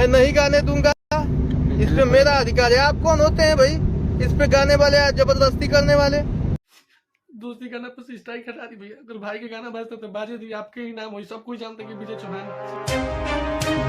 मैं नहीं गाने दूंगा, इस पे मेरा अधिकार है। आप कौन होते हैं भाई इस पे गाने वाले, जबरदस्ती करने वाले? दूसरी गाना पर स्ट्राइक हटा दी भैया। अगर भाई के गाना बजता तो बाजे दी, आपके ही नाम हो, सब कोई जानते कि विजय चौहान।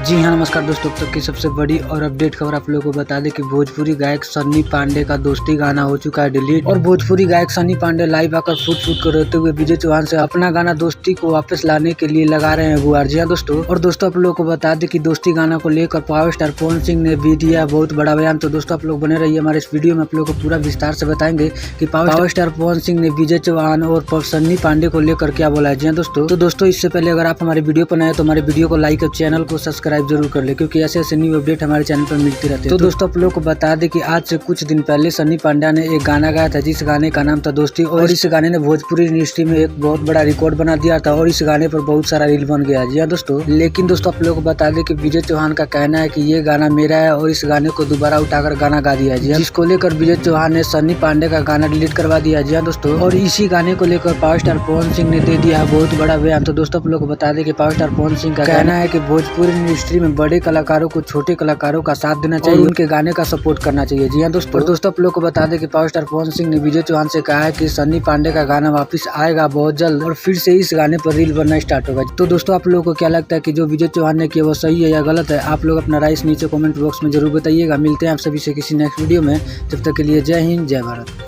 जी हाँ, नमस्कार दोस्तों। अब तक की सबसे बड़ी और अपडेट खबर आप लोगों को बता दें कि भोजपुरी गायक सन्नी पांडे का दोस्ती गाना हो चुका है डिलीट। और भोजपुरी गायक सन्नी पांडे लाइव आकर फूट फूट कर रोते हुए विजय चौहान से अपना गाना दोस्ती को वापस लाने के लिए लगा रहे हैं गुहार। जी हाँ दोस्तों, और दोस्तों आप लोगों को बता दें कि दोस्ती गाना को लेकर पावर स्टार पवन सिंह ने भी दिया बहुत बड़ा बयान। तो दोस्तों आप लोग बने रहिए हमारे इस वीडियो में, आप लोगों को पूरा विस्तार से बताएंगे कि पावर स्टार पवन सिंह ने विजय चौहान और सन्नी पांडे को लेकर क्या बोला है। जी हाँ दोस्तों, इससे पहले अगर आप हमारे वीडियो पर नए तो हमारे वीडियो को लाइक और चैनल को सब्सक्राइब जरूर कर ले, क्योंकि ऐसे ऐसे न्यू अपडेट हमारे चैनल पर मिलती रहती है। तो दोस्तों आप लोगों को बता दें कि आज से कुछ दिन पहले सन्नी पांडे ने एक गाना गाया था जिस गाने का नाम था दोस्ती, और इस गाने ने भोजपुरी इंडस्ट्री में एक बहुत बड़ा रिकॉर्ड बना दिया था और इस गाने पर बहुत सारा रील बन गया। जी हाँ दोस्तों, लेकिन दोस्तों आप लोगों को बता दें कि विजय चौहान का कहना है कि ये गाना मेरा है और इस गाने को दोबारा उठाकर गाना गा दिया है। जी हाँ, जिसको लेकर विजय चौहान ने सन्नी पांडे का गाना डिलीट करवा दिया। जी हाँ दोस्तों, और इसी गाने को लेकर पावर स्टार पवन सिंह ने दे दिया है बहुत बड़ा बयान। तो दोस्तों आप लोग को बता दें कि पावर स्टार पवन सिंह का कहना है कि भोजपुरी इंडस्ट्री में बड़े कलाकारों को छोटे कलाकारों का साथ देना चाहिए, उनके गाने का सपोर्ट करना चाहिए। जी हाँ दोस्तों आप लोग को बता दें कि पावर स्टार पवन सिंह ने विजय चौहान से कहा है कि सन्नी पांडे का गाना वापस आएगा बहुत जल्द और फिर से इस गाने पर रील बनना स्टार्ट होगा। तो दोस्तों आप लोगों को क्या लगता है कि जो विजय चौहान ने किया वो सही है या गलत है? आप लोग अपना राय नीचे कमेंट बॉक्स में जरूर बताइएगा। मिलते हैं आप सभी से किसी नेक्स्ट वीडियो में, जब तक के लिए जय हिंद जय भारत।